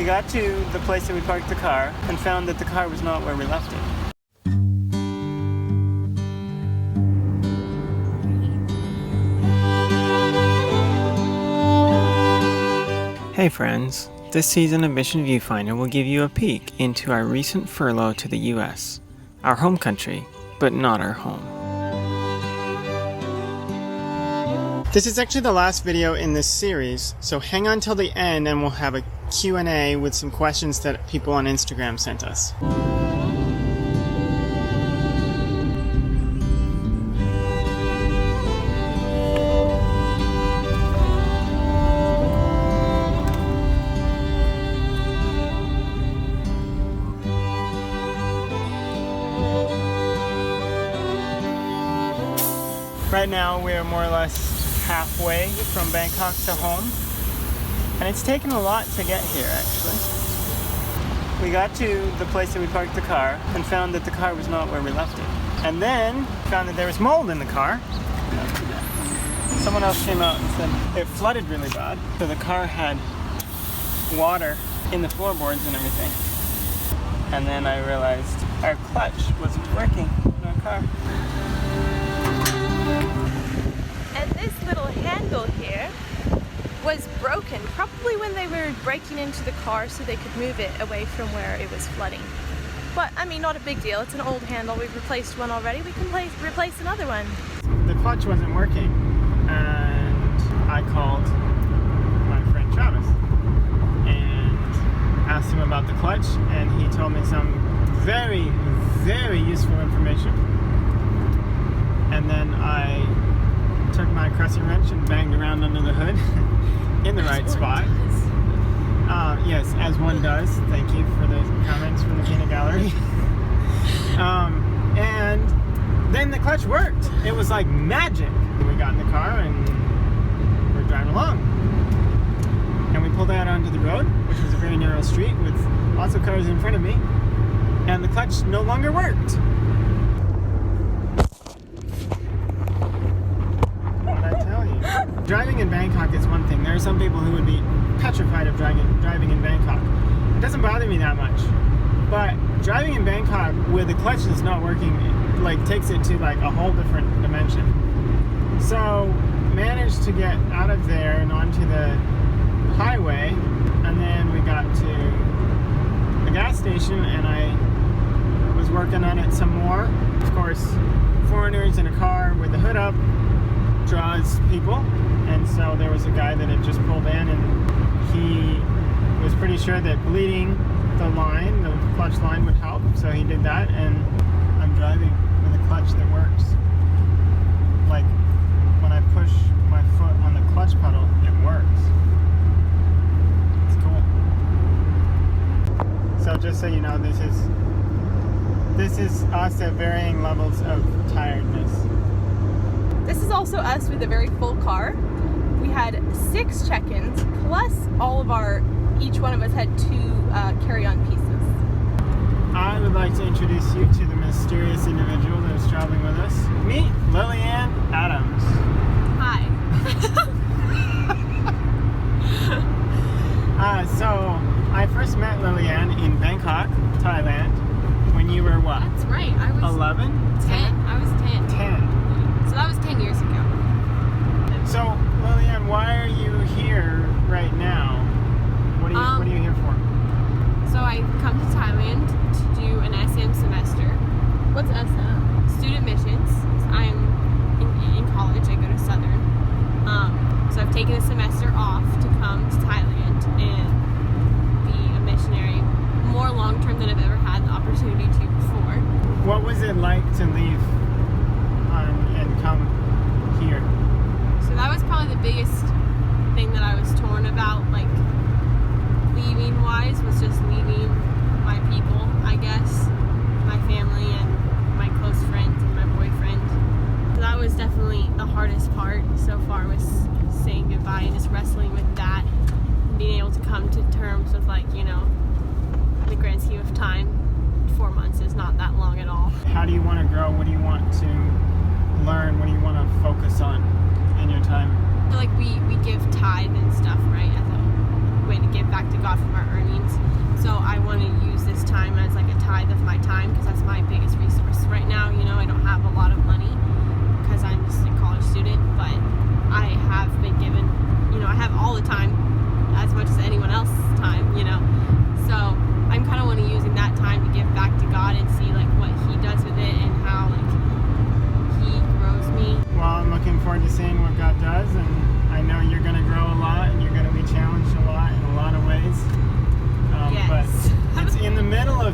We got to the place that we parked the car and found that the car was not where we left it. Hey friends, this season of Mission Viewfinder will give you a peek into our recent furlough to the US, our home country, but not our home. This is actually the last video in this series, so hang on till the end and we'll have a Q&A with some questions that people on Instagram sent us. Right now we are more or less halfway from Bangkok to home, and it's taken a lot to get here actually. We got to the place that we parked the car and found that the car was not where we left it. And then found that there was mold in the car. Someone else came out and said it flooded really bad, so the car had water in the floorboards and everything. And then I realized our clutch wasn't working in our car. And this little handle here was broken, probably when they were breaking into the car so they could move it away from where it was flooding. But, I mean, not a big deal. It's an old handle. We've replaced one already. We can replace another one. The clutch wasn't working, and I called my friend Travis and asked him about the clutch, and he told me some very, very useful information. And then I took my crescent wrench and banged around under the hood in the right spot. Yes, as one does. Thank you for the comments from the peanut gallery. And then the clutch worked. It was like magic. We got in the car and we're driving along. And we pulled out onto the road, which was a very narrow street with lots of cars in front of me. And the clutch no longer worked. Driving in Bangkok is one thing. There are some people who would be petrified of driving in Bangkok. It doesn't bother me that much. But driving in Bangkok with the clutch that's not working, like, takes it to like a whole different dimension. So managed to get out of there and onto the highway, and then we got to the gas station and I was working on it some more. Of course, foreigners in a car with the hood up draws people, and so there was a guy that had just pulled in and he was pretty sure that bleeding the line, the clutch line, would help, so he did that, and I'm driving with a clutch that works. Like, when I push my foot on the clutch pedal, it works. It's cool. So just so you know, this is us at varying levels of tiredness. This is also us with a very full car. We had 6 check-ins, plus each one of us had 2 carry-on pieces. I would like to introduce you to the mysterious individual that is traveling with us. Meet Lillian Adams. Hi. So I first met Lillian in Bangkok, Thailand, when you were what? That's right. I was 11? 10. I was 10. 10. So that was 10 years ago. So, Lillian, why are you here right now? What are you here for? So I come to Thailand to do an SM semester. What's SM? Student missions. I'm in college. I go to Southern. So I've taken a semester off to come to Thailand and be a missionary more long-term than I've ever had the opportunity to before. What was it like to leave and come here? So that was probably the biggest thing that I was torn about, like leaving wise, was just leaving my people, I guess, my family and my close friends and my boyfriend. So that was definitely the hardest part so far, was saying goodbye and just wrestling with that and being able to come to terms with, like, you know, in the grand scheme of time, 4 months is not that long at all. How do you want to grow? What do you want to learn? What do you want to focus on in your time? I feel like we give tithe and stuff, right, as a way to give back to God from our earnings.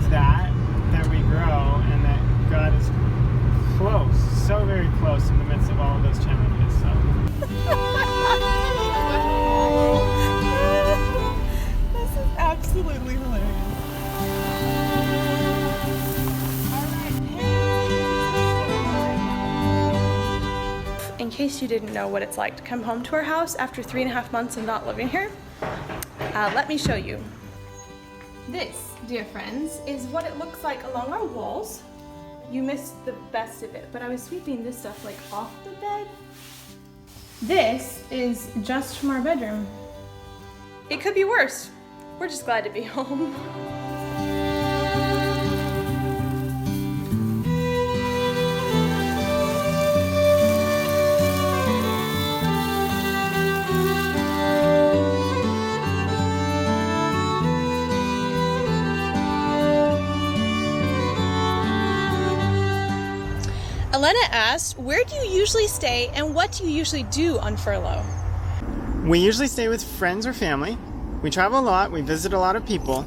of that we grow, and that God is close, so very close in the midst of all of those challenges. So. This is absolutely hilarious. In case you didn't know what it's like to come home to our house after 3.5 months of not living here, let me show you. This, dear friends, is what it looks like along our walls. You missed the best of it, but I was sweeping this stuff like off the bed. This is just from our bedroom. It could be worse. We're just glad to be home. Elena asked, where do you usually stay and what do you usually do on furlough? We usually stay with friends or family. We travel a lot, we visit a lot of people,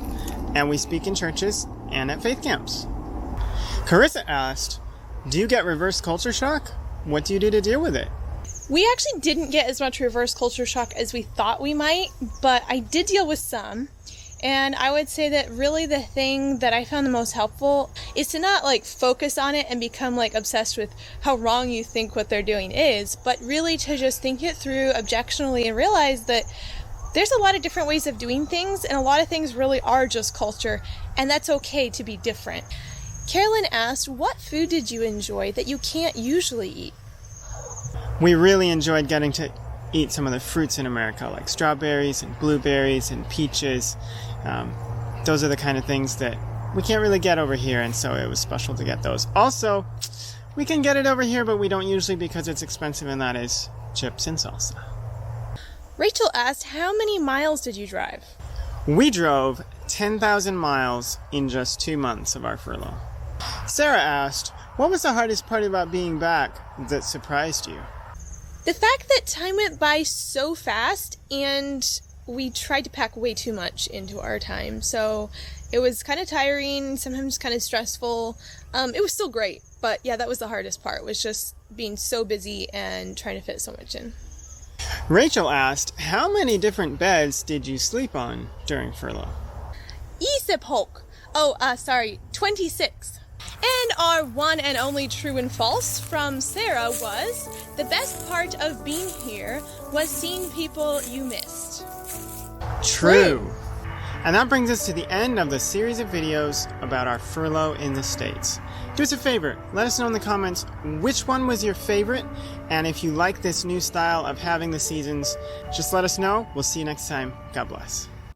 and we speak in churches and at faith camps. Carissa asked, do you get reverse culture shock? What do you do to deal with it? We actually didn't get as much reverse culture shock as we thought we might, but I did deal with some. And I would say that really the thing that I found the most helpful is to not focus on it and become obsessed with how wrong you think what they're doing is, but really to just think it through objectionally and realize that there's a lot of different ways of doing things, and a lot of things really are just culture, and that's okay to be different. Carolyn asked, what food did you enjoy that you can't usually eat? We really enjoyed getting to eat some of the fruits in America, like strawberries and blueberries and peaches. Those are the kind of things that we can't really get over here, and so it was special to get those. Also, we can get it over here, but we don't usually because it's expensive, and that is chips and salsa. Rachel asked, how many miles did you drive? We drove 10,000 miles in just 2 months of our furlough. Sarah asked, what was the hardest part about being back that surprised you? The fact that time went by so fast, and we tried to pack way too much into our time. So it was kind of tiring, sometimes kind of stressful. It was still great, but yeah, that was the hardest part, was just being so busy and trying to fit so much in. Rachel asked, how many different beds did you sleep on during furlough? 26. And our one and only true and false from Sarah was, the best part of being here was seeing people you missed. True. And that brings us to the end of the series of videos about our furlough in the States. Do us a favor, let us know in the comments which one was your favorite, and if you like this new style of having the seasons, just let us know. We'll see you next time. God bless.